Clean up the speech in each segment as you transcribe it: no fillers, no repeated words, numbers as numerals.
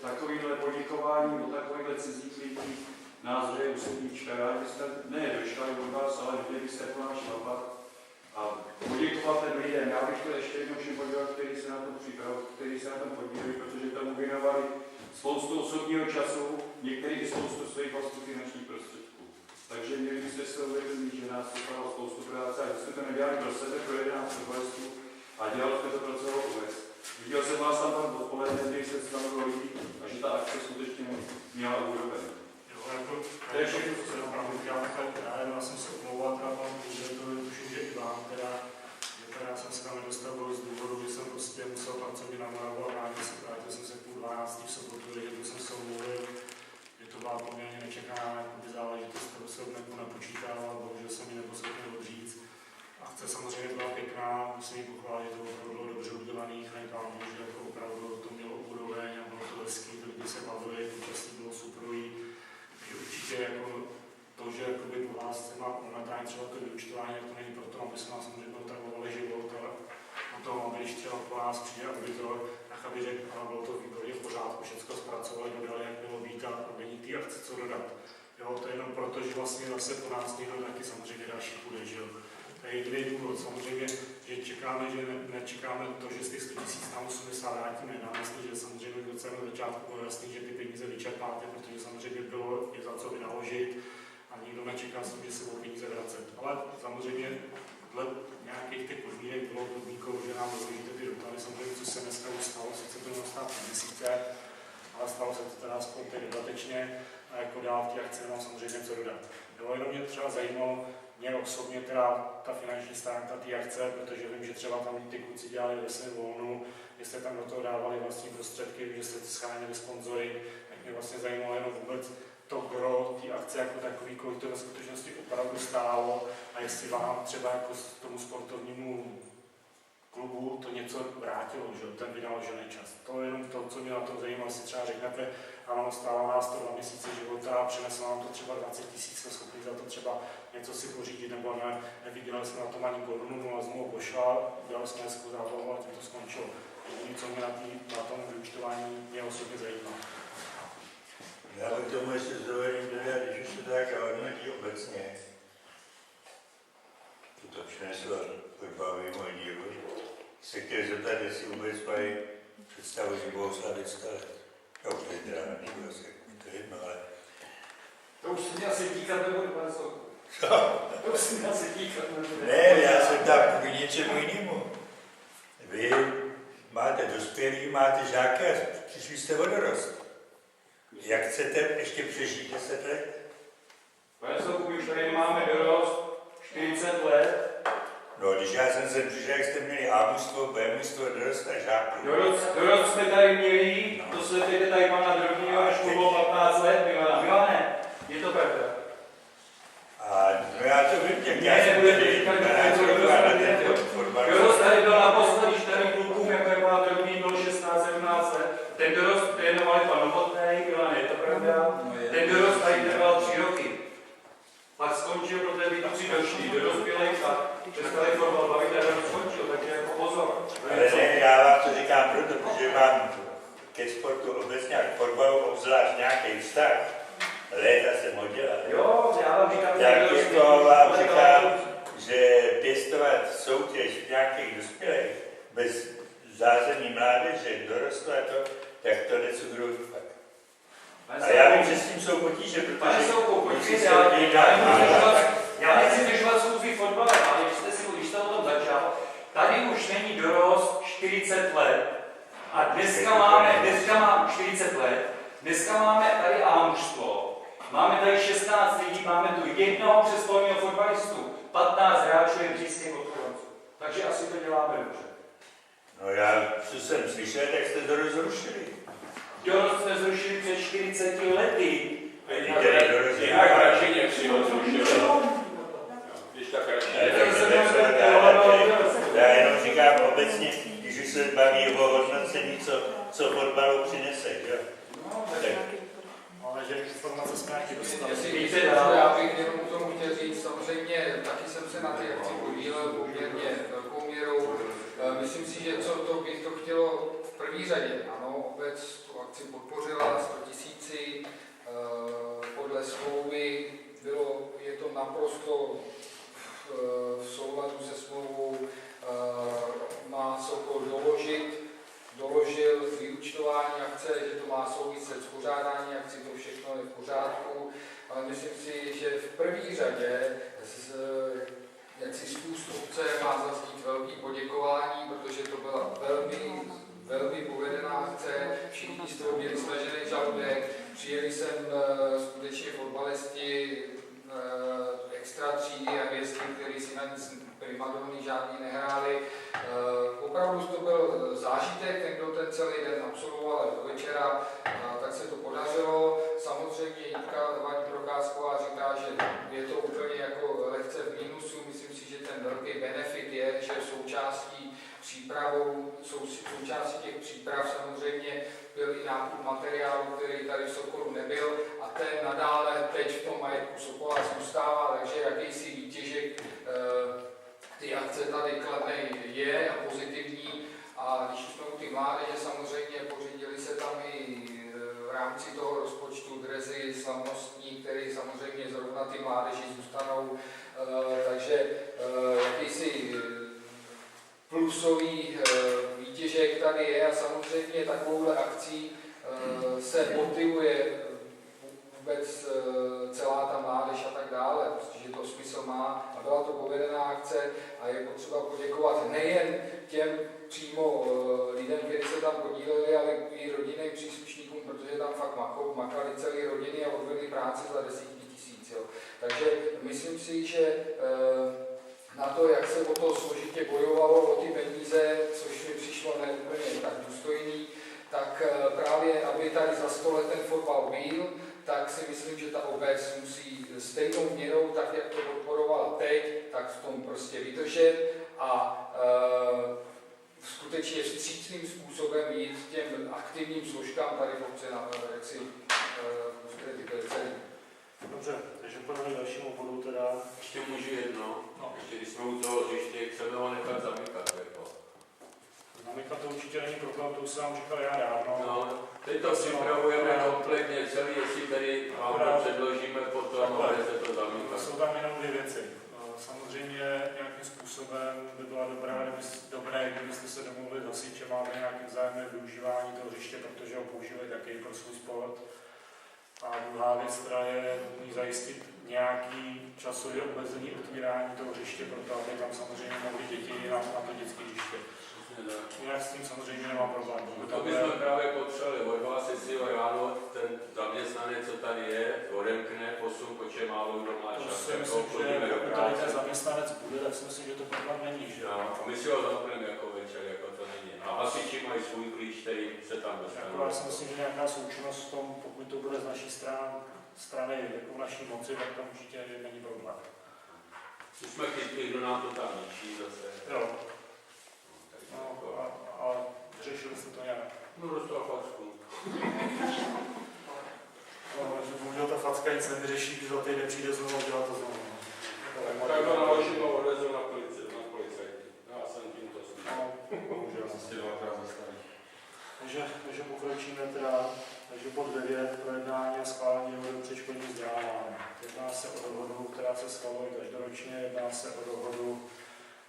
takovýhle poděkování od takovýchhle cizích lidí nás hřeje usednička. Rádi byste ne došli od vás, ale viděli byste po náš napas a poděkovat těm lidem. Já bych chtěl ještě jednou všem poděkovat, kteří se na to připravili, kteří se na tom podíleli, protože tomu věnovali spoustu osobního času, někteří i spoustu svých vlastních finančních prostředků. Takže měli byste se uvědomit, že nás čekalo spoustu práce a že jsme to nedělali pro sebe, pro 11 bolestů a dělali jsme to pro celou obec. Viděl jsem vás tam odpoledne, když se stanovilo lidí a že ta akce skutečně měla úroveň. To je všechno, co jsem opravdu chtěl nechat. Já jsem se omlouvat a vám, že to tuším, že i vám teda jsem se tam nedostavil z důvodu, že jsem prostě musel pracovat na Moravu a vrátil jsem se v 11:30 v sobotu, takže to jsem se omluvil. Že to byla poměrně nečekaná záležitost, kterou jsem nepočítal a bohužel jsem ji neposledně odříct. Akce samozřejmě byla pěkná, musím ji pochválit, že to bylo dobře udělaný, nechám, že jako opravdu to mělo úroveň a bylo to hezký, lidi se bavili, účastní bylo superový. Určitě jako to, že po vás má momentálně třeba to vyučtování, to není proto, aby se nás samozřejmě otravovali život, ale o tom, aby když třeba po nás přijde auditor, tak aby řekl, ano, bylo to výborně v pořádku, všechno zpracovali, dodali, jak bylo být a není ty akce co dodat. Jo, to je jenom proto, že vlastně zase po nás někdo taky samozřejmě další půjde, že jo. To je jediný důvod, samozřejmě, že čekáme, že nečekáme to, že z těch 100 000 na 80 vrátíme. Nám jasný, že samozřejmě do celého začátku bylo jasný, že ty peníze vyčerpáte, protože samozřejmě bylo je za co vynaložit a nikdo nečeká s tím, že se budou peníze vracet. Ale samozřejmě dle nějakých těch podmínek bylo podmínkou, že nám rozložíte ty doklady, samozřejmě, co se dneska stalo, sice to mělo stát měsíce, ale stalo se to teda aspoň dodatečně a jako dál v těch akci nemám samozřejmě co dodat. Jo, jenom mě třeba zajímalo, mě osobně teda ta finanční stránka té akce, protože vím, že třeba tam ty kluci dělali ve volnu, že jste tam do toho dávali vlastní prostředky, že jste scháněli sponzory, tak mě vlastně zajímalo jenom vůbec to gro té akce jako takový, kolik to ve skutečnosti opravdu stálo a jestli vám třeba jako tomu sportovnímu klubu to něco vrátilo, že ten vynaložený čas. To je jenom to, co mě na tom zajímá, jestli třeba řeknete, ano, stálo nás to 2 měsíce života a přineslo nám to třeba 20 000, jsme schopni za to třeba něco si pořídit, nebo ne, neviděli jsme na tom ani korunu, ale znovu pošla, udělali jsme hezkou zábavu a tím to skončilo. Jediné, co mě na tom vyučtování mě osobně zajímá. Já bych tomu ještě s dovolením dodat, když už se tak hodnotí obecně, to přineslo fotbalový můj díl, se chtěl zeptat, jestli vůbec mají představu, že budou slavit 100 let. Jo, to je teda nebudu asi, to jedno, ale... To už se mě asi týkat nebude, pane Sokol. Co? To už se mě asi týkat nebude. Ne, já jsem tam k něčemu jinému. Vy máte dospělí, máte žáky a přišli jste o dorost. Jak chcete ještě přežít 10 let? Pane Sokol, už tady nemáme dorost, 40 let. No, když já jsem sem přišel, jak jste měli A mužstvo, B mužstvo, dorost a žáky. Dorost jsme tady měli, to sledujete tady pana Drobního, až mu bylo 15 let, Milane, je to pravda. A no já to vím, jak já jsem tady, dorost tady byl naposledy 4 klukům, jako je pan Drobný, byl 16-17 let. Ten dorost trénovali pan Novotnej, Milane, je to pravda. Ten dorost tady trval 3 roky. Pak skončil, protože výtluci došli do dospělých a přestali fotbal bavit a dorost skončil, takže jako pozor. Ale ne, já vám to říkám proto, protože mám ke sportu obecně a k fotbalu obzvlášť nějaký vztah. Léta jsem ho dělal. Jo, já vám říkám, tak jako vám říkám, že pěstovat soutěž nějakých dospělých bez zázemí mládeže, dorostla to, tak to necudrují fakt. A já vím, že s tím jsou potíže, protože... Já nechci zdržovat schůzí fotbale, ale když jste o tom začal, tady už není dorost 40 let. A dneska máme 40 let, dneska máme tady A mužstvo, máme tady 16 lidí, máme tu jednoho přestolního fotbalistu, 15 hráčů je blízkých odchovanců. Takže asi to děláme dobře. No já, co jsem slyšel, tak jste to rozrušili. Dorost jsme zrušili před 40 lety. Jak radši si ho zrušili. Když tak radši. Já jenom říkám obecně, když už se baví o hodnocení, co fotbalu přinese, jo? Ale že informace jsme nějaký dostali. Já bych jenom k tomu chtěl říct, samozřejmě taky jsem se na ty akci podílel poměrně velkou měrou. Myslím si, že co to bych to chtělo v první řadě. Ano, obec tu akci podpořila. akce, že to má souviset s pořádání akcí, to všechno je v pořádku, ale myslím si, že v první řadě jaksi z úst obce má zaznít velký poděkování, protože to byla velmi povedená akce, všichni z toho měli snažený žaludek, přijeli sem skutečně fotbalisti extra třídy a hvězdy, kteří si na nic primadony žádný nehráli. Opravdu to byl zážitek, ten, kdo ten celý den absolvoval až do večera, tak se to podařilo. Samozřejmě Jitka Vaní Procházková říká, že je to úplně jako lehce v mínusu. Myslím si, že ten velký benefit je, že součástí těch příprav samozřejmě byl i nákup materiálu, který tady v Sokolu nebyl a ten nadále teď v tom majetku Sokola zůstává, takže jakýsi výtěžek ty akce tady kladnej je a pozitivní. A když jsme u ty mládeže, samozřejmě pořídili se tam i v rámci toho rozpočtu dresy slavnostní, které samozřejmě zrovna ty mládeži zůstanou, takže jakýsi plusový výtěžek tady je a samozřejmě takovouhle akcí se motivuje vůbec celá ta mládež a tak dále, protože to smysl má a byla to povedená akce a je potřeba poděkovat nejen těm přímo lidem, kteří se tam podíleli, ale i rodinným příslušníkům, protože tam fakt makali celé rodiny a odvedli práci za desítky tisíc. Jo. Takže myslím si, že na to, jak se o to složitě bojovalo, o ty peníze, což mi přišlo neúplně tak důstojný, tak právě, aby tady za 100 let ten fotbal byl, tak si myslím, že ta obec musí stejnou měrou, tak jak to podporovala teď, tak v tom prostě vydržet a skutečně vstřícným způsobem jít těm aktivním složkám tady v obci na jaksi celý. Dobře, takže pojďme k dalšímu bodu teda. Ještě můžu jedno, ještě když jsme u toho hřiště, chceme ho nechat zamykat. Zamykat to určitě není problém, to už jsem vám říkal já dávno. No, teď to připravujeme kompletně celý, jestli tady vám předložíme potom, ale se to zamykat. Jsou tam jenom dvě věci. Samozřejmě nějakým způsobem by bylo dobré, kdybyste se domluvili s hasičem, máme nějaké vzájemné využívání toho hřiště, protože ho používají taky pro svůj sport. A druhá věc, která je nutný zajistit nějaký časově omezený otvírání toho hřiště, proto aby tam samozřejmě mohly děti na to dětské hřiště. Já s tím samozřejmě nemám problém. To bychom právě potřebovali. Odhlásit si ho ráno, ten zaměstnanec, co tady je, odemkne 8, počet málo kdo má čas. To si myslím, že pokud tady ten zaměstnanec bude, tak si myslím, že to problém není. Že? No, a my si ho zamkneme jako večer, jako to není. A hasiči mají svůj klíč, který se tam dostane. Já si myslím, že nějaká součinnost v tom, pokud to bude z naší strany jako v naší moci, tak tam určitě není problém. My jsme chytli, kdo nám to tam ničí zase. Jo. No, a řešili jste to nějak? No, dostal facku. Bohužel ta facka nic nevyřeší, když za týden přijde znovu a dělá to znovu. Tak to naložím a odvezu na policajty. Já jsem tím to slyšel. Bohužel. Asi dvakrát zastaví. Takže pokročíme teda, takže bod 9, projednání a schválení dohody předškolní vzdělávání. Jedná se o dohodu, která se schvaluje každoročně, jedná se o dohodu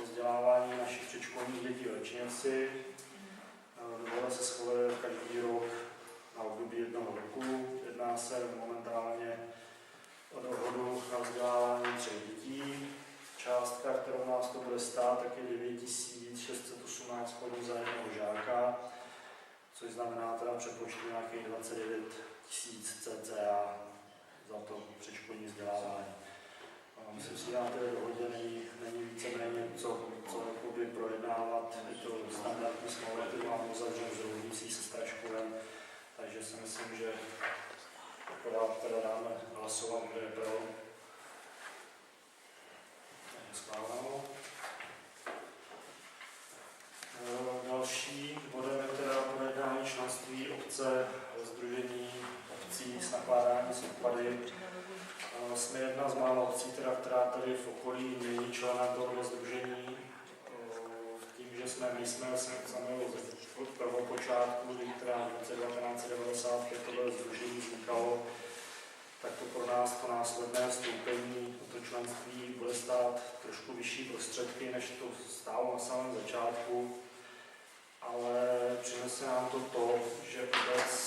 o vzdělávání našich předškolních dětí v Lečněci. Dohoda se schvaluje každý rok na období 1 roku. Jedná se momentálně o dohodu na vzdělávání 3 dětí. Částka, kterou nás to bude stát, tak je 9 618 korun za jednoho žáka, což znamená teda přepočtu nějakých 29 000 cca za to předškolní vzdělávání. Myslím si, že na té dohodě není víceméně co projednávat. Je to standardní smlouva, který mám uzavřen s rovnící se Straškovem, takže si myslím, že akorát teda dáme hlasovat, kdo je pro. Schváleno. Další bodem je teda projednání členství obce ve sdružení obcí s nakládání s odpady. Jsme jedna z mála obcí, která tady v okolí není členem tohoto sdružení. Tím, že my jsme sami od prvopočátku, kdy teda v roce 1995 tohle sdružení vznikalo, tak to pro nás to následné vstoupení do to členství bude stát trošku vyšší prostředky, než to stálo na samém začátku, ale přinese nám to, že obec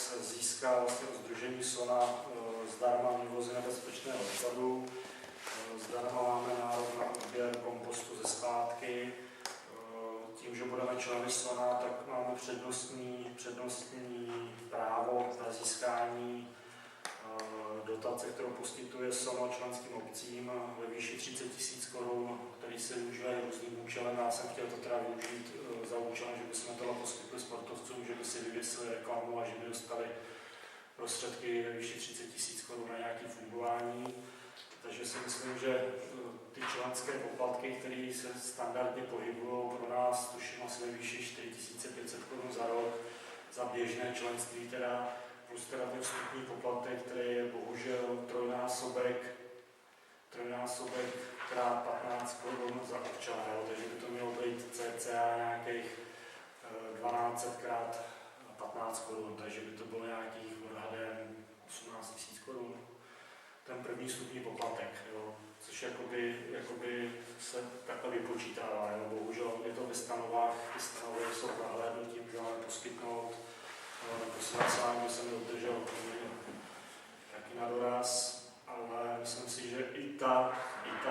dotace, kterou poskytuje SOMO členským obcím ve výši 30 000 korun, který se využívají různým účelem. Já jsem chtěl to teda využít za účelem, že bychom to poskytli sportovcům, že by si vyvěsili reklamu a že by dostali prostředky ve výši 30 000 korun na nějaké fungování. Takže si myslím, že ty členské poplatky, které se standardně pohybují pro nás, tuším asi ve výši 4 500 korun za rok, za běžné členství teda, plus teda ten vstupní poplatek, který je bohužel trojnásobek krát 15 korun za občana, takže by to mělo být cca nějakých 1200 krát 15 korun, takže by to bylo nějakých odhadem 18 000 korun. Ten první vstupní poplatek, jo, což jakoby se takhle vypočítává. Jo. Bohužel je to ve stanovách, ty stanovy jsou nahlédnutí, můžeme poskytnout. Posledně jsem je obdržel taky na doraz, ale myslím si, že i ta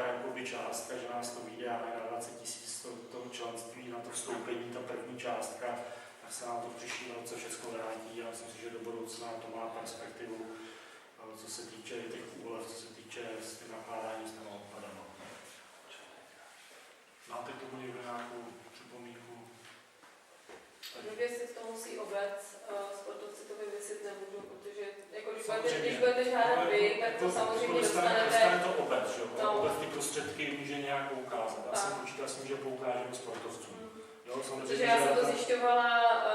jakoby částka, že nás to vyjde na 20 000 toho členství, na to vstoupení, ta první částka, tak se nám to v příštím roce všechno vrátí a myslím si, že do budoucna to má perspektivu, co se týče těch úlev, co se týče s tím nakládání s těmi odpadama. Máte k tomu někdo nějakou připomínku? Jestli to musí obec, sportovci to vyvěsit nebudou, protože jako když budete žádat vy, tak to samozřejmě dostanete. Dostane to obec, že? No. Obec ty prostředky může nějak poukázat. Já jsem počítal s tím, že poukážeme sportovcům. Jo, protože já jsem to zjišťovala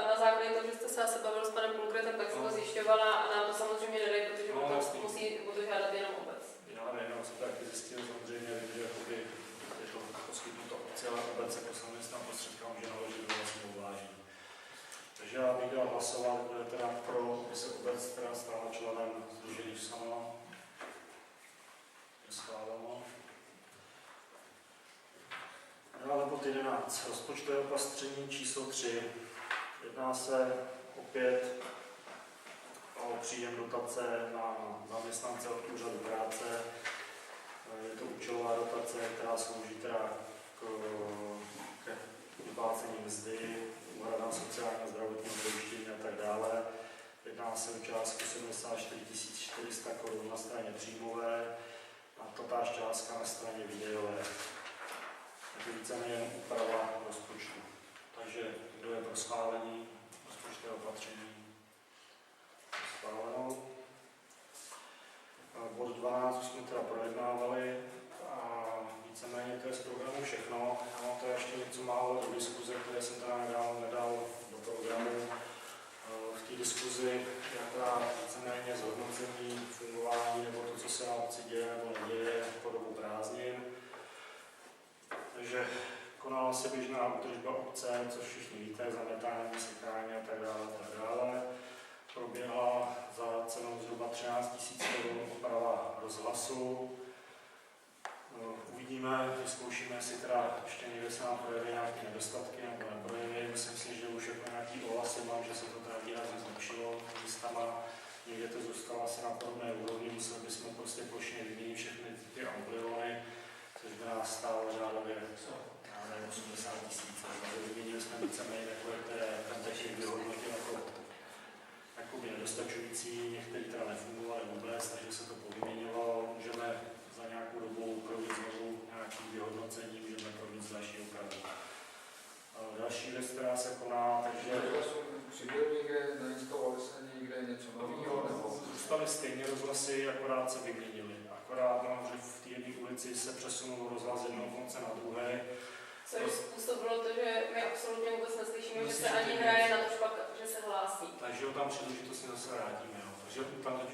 na základě toho, že jste se asi bavil s panem Pulkretem, tak jsem to zjišťovala a nám to samozřejmě nedají, protože to musí o to žádat jenom obec. Já nevím, já jsem to taky zjistil, samozřejmě vím, že je to poskytnuto obci, ale obec jako samozřejmě tam prostředka může naložit do vlastního uvážení. Takže já bych dal hlasovat, kdo je teda pro, aby se obec teda stala členem sdružení SOMO. Je schváleno. Dále bod 11. Rozpočtové opatření číslo 3. Jedná se opět o příjem dotace na zaměstnance od úřadu práce. Je to účelová dotace, která slouží teda k vyplácení mzdy, úhrada sociálního zdravotního pojištění a tak dále. Jedná se o částku 74 400 korun na straně příjmové a tatáž částka na straně výdajové. Je to víceméně úprava rozpočtu. Takže kdo je pro schválení rozpočtového opatření? Schváleno. Bod 12 už jsme teda projednávali a víceméně to je z programu všechno. Já mám to ještě něco málo do diskuze, které jsem teda nedal do programu. V té diskuzi je teda víceméně zhodnocení fungování nebo to, co se na obci děje nebo neděje po dobu prázdnin. Takže konala se běžná údržba obce, což všichni víte, zametání, sekání a tak dále. Proběhla za cenou zhruba 13 000 korun oprava rozhlasu. Uvidíme, vyzkoušíme, jestli teda ještě někde se nám projeví nějaké nedostatky nebo neprojeví. Myslím si, že už jako nějaký ohlasy mám, že se to teda výrazně zlepšilo místama. Někde to zůstalo asi na podobné úrovni, museli bychom prostě plošně vyměnit všechny ty ampliony, což by nás stálo řádově 80 000. Vyměnili jsme víceméně takové, které ten technik vyhodnotil jako nedostačující, některé teda nefungovaly vůbec, takže se to povyměňovalo. Můžeme za nějakou dobu provést znovu nějaké vyhodnocení, můžeme provést další opravy. Další věc, která se koná, takže... Přibyl někde, nainstalovali se někde něco nového, nebo? Zůstaly stejně rozhlasy, akorát se vyměnili. Akorát že v té jedné ulici se přesunul rozhlas z jednoho konce na druhé. Což způsobilo to, že my absolutně vůbec neslyšíme, že se ani hraje na to špak, že se hlásí. Takže tam příležitostně zase vrátíme. Jo. Takže tam